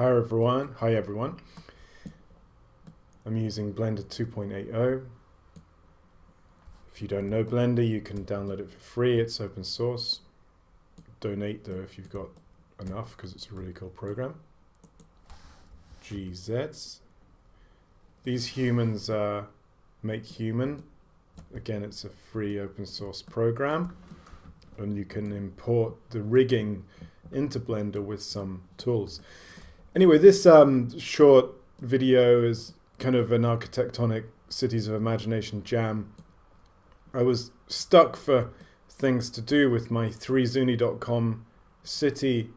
Hi everyone. Hi everyone. I'm using Blender 2.80. If you don't know Blender, you can download it for free. It's open source. Donate though if you've got enough, because it's a really cool program. GZs. These humans make human. Again, it's a free open source program, and you can import the rigging into Blender with some tools. Anyway, this short video is kind of an Architectonic Cities of Imagination jam. I was stuck for things to do with my 3zuni.com city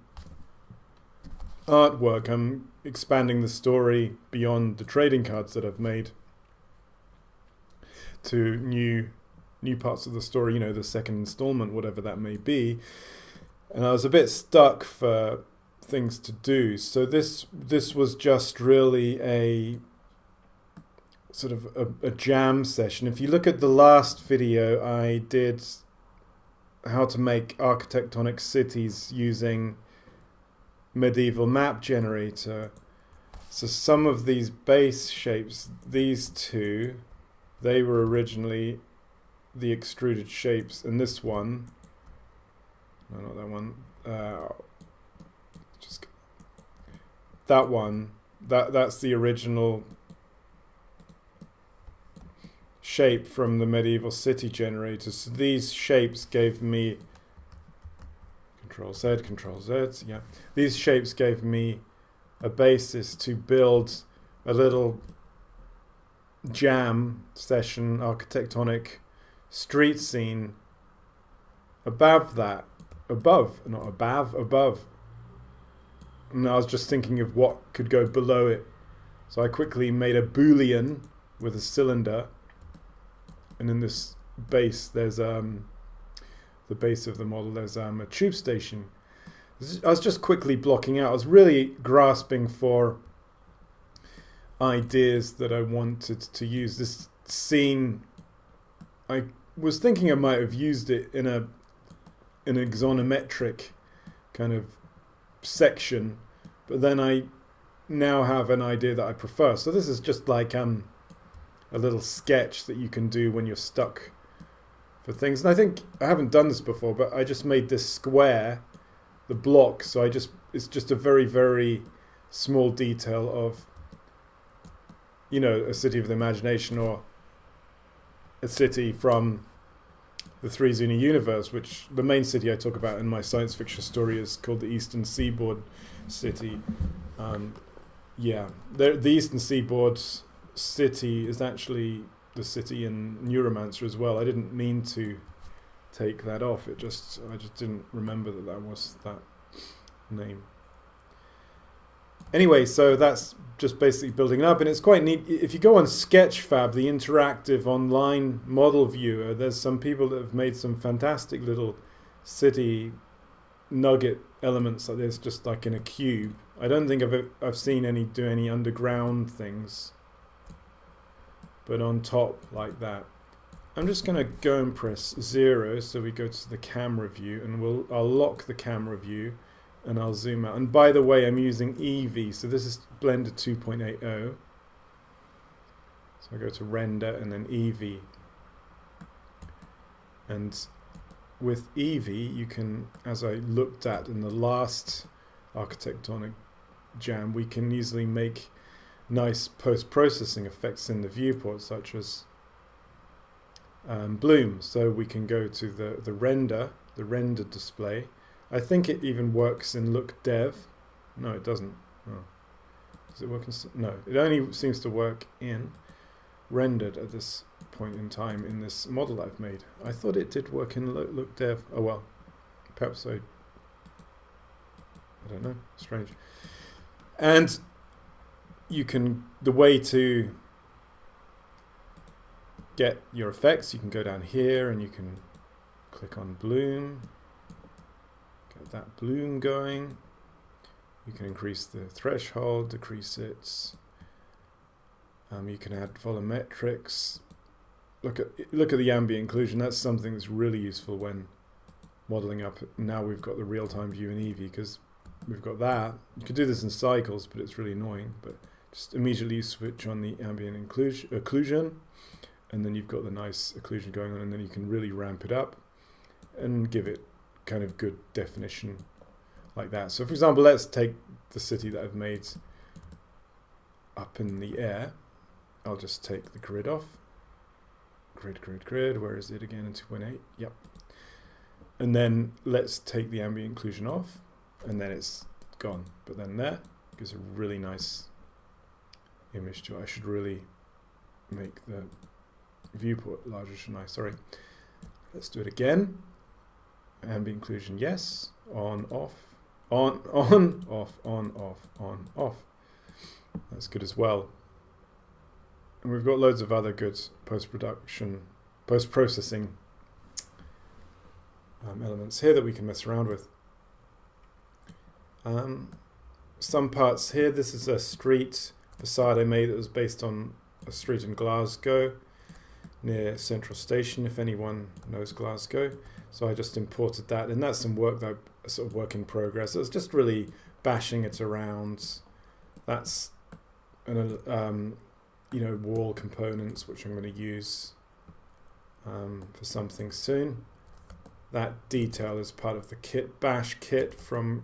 artwork. I'm expanding the story beyond the trading cards that I've made to new parts of the story, you know, the second installment, whatever that may be. And I was a bit stuck for things to do. So this was just really a sort of a jam session. If you look at the last video, I did how to make architectonic cities using medieval map generator. So some of these base shapes, these two, they were originally the extruded shapes, and this one, no, not that one, just that one, that's the original shape from the medieval city generator. So these shapes gave me Control Z, yeah. These shapes gave me a basis to build a little jam session, architectonic street scene above that. Above. And I was just thinking of what could go below it. So I quickly made a boolean with a cylinder. And in this base, there's the base of the model, there's a tube station. I was just quickly blocking out. I was really grasping for ideas that I wanted to use. This scene, I was thinking I might have used it in an axonometric kind of section, but then I now have an idea that I prefer. So this is just like a little sketch that you can do when you're stuck for things. And I think I haven't done this before, but I just made this square, the block. So it's just a very, very small detail of, you know, a city of the imagination, or a city from the 3Zuni universe, which the main city I talk about in my science fiction story is called the Eastern Seaboard City. Yeah, the Eastern Seaboard City is actually the city in Neuromancer as well. I didn't mean to take that off. I just didn't remember that was that name. Anyway, so that's just basically building it up, and it's quite neat. If you go on Sketchfab, the interactive online model viewer, there's some people that have made some fantastic little city nugget elements like this, just like in a cube. I don't think I've seen any do any underground things, but on top like that. I'm just going to go and press 0, so we go to the camera view, and I'll lock the camera view, and I'll zoom out. And by the way, I'm using Eevee, so this is Blender 2.80. So I go to Render and then Eevee. And with Eevee, you can, as I looked at in the last Architectonic jam, we can easily make nice post-processing effects in the viewport, such as bloom. So we can go to the render display. I think it even works in Look Dev. No, it doesn't. Oh. Does it work in? No, it only seems to work in rendered at this point in time in this model I've made. I thought it did work in Look Dev. Oh well, perhaps I don't know. Strange. And you can, the way to get your effects, you can go down here and you can click on bloom. Get that bloom going. You can increase the threshold, decrease it. You can add volumetrics. Look at the ambient inclusion. That's something that's really useful when modeling up. Now we've got the real-time view in Eevee, because we've got that. You could do this in cycles, but it's really annoying. But just immediately switch on the ambient occlusion, and then you've got the nice occlusion going on, and then you can really ramp it up and give it kind of good definition like that. So for example, let's take the city that I've made up in the air. I'll just take the grid off. Grid, where is it again in 2.8? Yep. And then let's take the ambient occlusion off, and then it's gone. But then there gives a really nice image to it. I should really make the viewport larger, shouldn't I? Sorry. Let's do it again. Ambient occlusion, yes. On, off. On, off, on, off. That's good as well. And we've got loads of other good post-processing elements here that we can mess around with. Some parts here, this is a street facade I made that was based on a street in Glasgow near Central Station, if anyone knows Glasgow. So I just imported that, and that's some work that I sort of work in progress. So it's just really bashing it around. That's an wall components, which I'm going to use for something soon. That detail is part of the kit bash kit from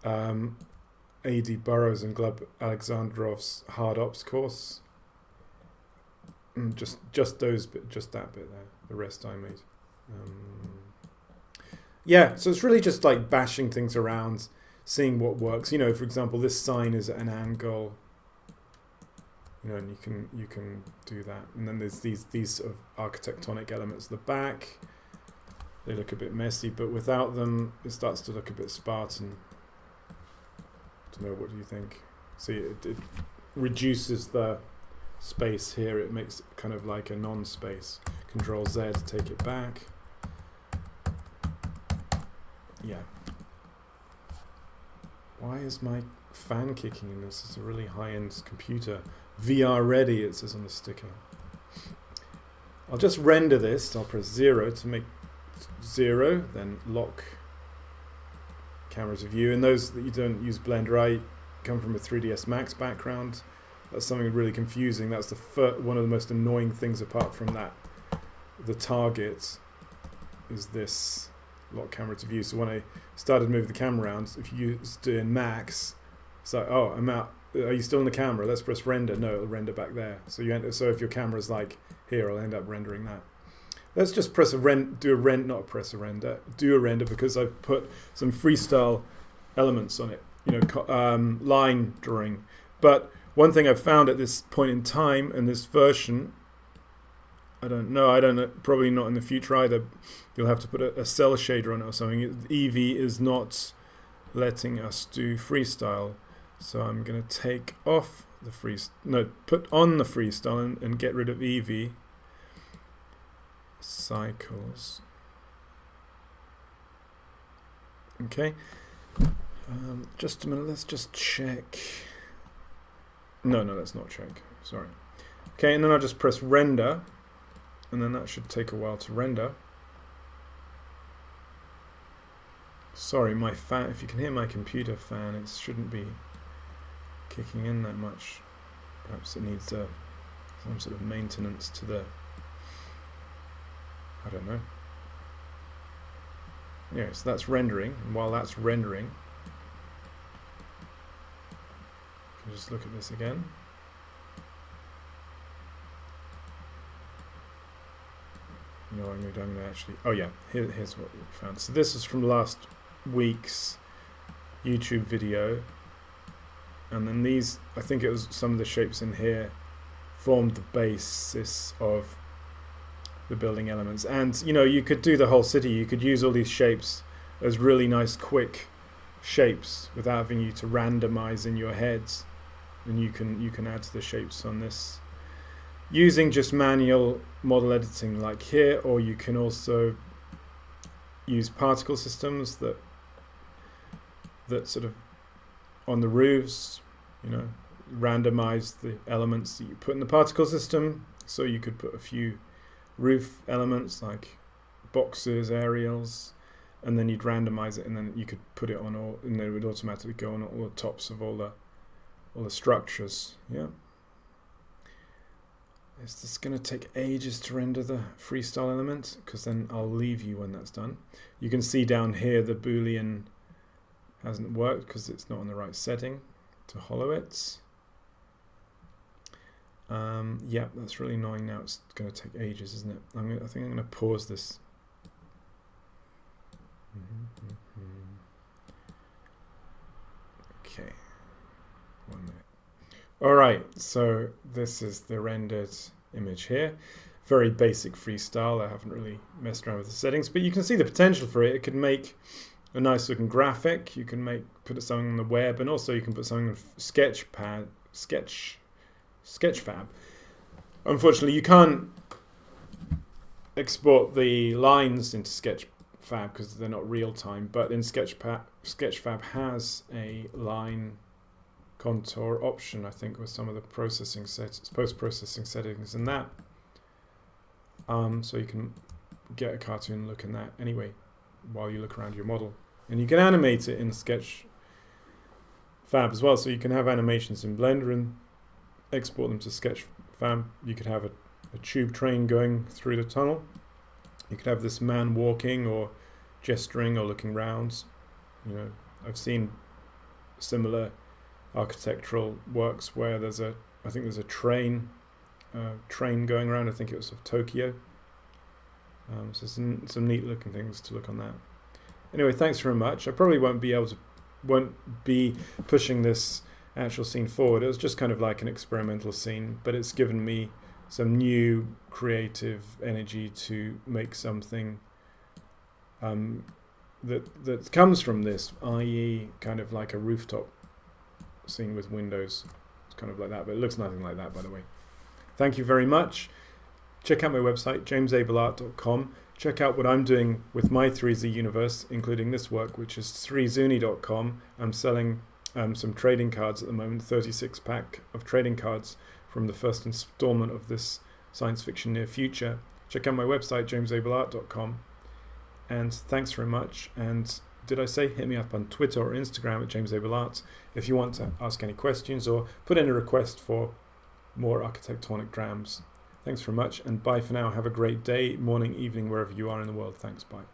A.D. Burrows and Gleb Alexandrov's hard ops course. Just that bit there. The rest I made. Yeah, so it's really just like bashing things around, seeing what works. You know, for example, this sign is at an angle. You know, and you can do that. And then there's these sort of architectonic elements at the back. They look a bit messy, but without them, it starts to look a bit Spartan. I don't know, what do you think? See, it reduces the space here. It makes it kind of like a non-space. Control Z to take it back. Yeah. Why is my fan kicking in this? It's a really high-end computer. VR ready, it says on the sticker. I'll just render this. I'll press 0 to make 0, then lock camera to view. And those that you don't use Blender, I come from a 3ds Max background. That's something really confusing. That's the one of the most annoying things apart from that. The target is this lock camera to view. So when I started moving the camera around, if you used it in Max, it's like, oh, I'm out. Are you still in the camera? Let's press render. No, it'll render back there. So so if your camera's like here, I'll end up rendering that. Let's just press a render, do a render because I've put some freestyle elements on it, you know, line drawing. But one thing I've found at this point in time in this version, I don't know, probably not in the future either. You'll have to put a cell shader on it or something. Eevee is not letting us do freestyle. So I'm going to take off the put on the freestyle and get rid of Eevee. Cycles. Okay. Just a minute, let's just check. No, let's not check. Sorry. Okay, and then I'll just press render. And then that should take a while to render. Sorry, my fan, if you can hear my computer fan, it shouldn't be kicking in that much. Perhaps it needs some sort of maintenance to the, I don't know. Yeah, so that's rendering, and while that's rendering, you can just look at this again. You know, I'm going to actually, oh yeah, here's what we found. So this is from last week's YouTube video. And then these, I think it was some of the shapes in here, formed the basis of the building elements. And, you know, you could do the whole city. You could use all these shapes as really nice, quick shapes without having you to randomize in your heads. And you can add to the shapes on this using just manual model editing like here, or you can also use particle systems that sort of on the roofs, you know, randomize the elements that you put in the particle system. So you could put a few roof elements like boxes, aerials, and then you'd randomize it, and then you could put it on all, and it would automatically go on all the tops of all the structures. Yeah. Is this going to take ages to render the freestyle element? Because then I'll leave you when that's done. You can see down here the Boolean hasn't worked because it's not on the right setting to hollow it. Yeah, that's really annoying now. It's going to take ages, isn't it? I think I'm going to pause this. Okay. 1 minute. Alright, so this is the rendered image here. Very basic freestyle. I haven't really messed around with the settings, but you can see the potential for it. It could make a nice looking graphic. You can put something on the web, and also you can put something on Sketchfab. Unfortunately, you can't export the lines into Sketchfab because they're not real time, but in Sketchfab has a line contour option, I think, with some of the post-processing settings in that. So you can get a cartoon look in that anyway while you look around your model. And you can animate it in Sketchfab as well, so you can have animations in Blender and export them to Sketchfab. You could have a tube train going through the tunnel. You could have this man walking or gesturing or looking round. You know, I've seen similar architectural works where I think there's a train going around. I think it was of Tokyo. So some neat looking things to look on that. Anyway, thanks very much. I probably won't be pushing this actual scene forward. It was just kind of like an experimental scene, but it's given me some new creative energy to make something that comes from this, i.e. kind of like a rooftop scene with windows. It's kind of like that, but it looks nothing like that, by the way. Thank you very much. Check out my website, jamesabelart.com. Check out what I'm doing with my 3Z universe, including this work, which is 3zuni.com. I'm selling some trading cards at the moment, 36-pack of trading cards from the first installment of this science fiction near future. Check out my website, jamesabelart.com. And thanks very much. And did I say hit me up on Twitter or Instagram at jamesabelart if you want to ask any questions or put in a request for more architectonic drams. Thanks very much, and bye for now. Have a great day, morning, evening, wherever you are in the world. Thanks, bye.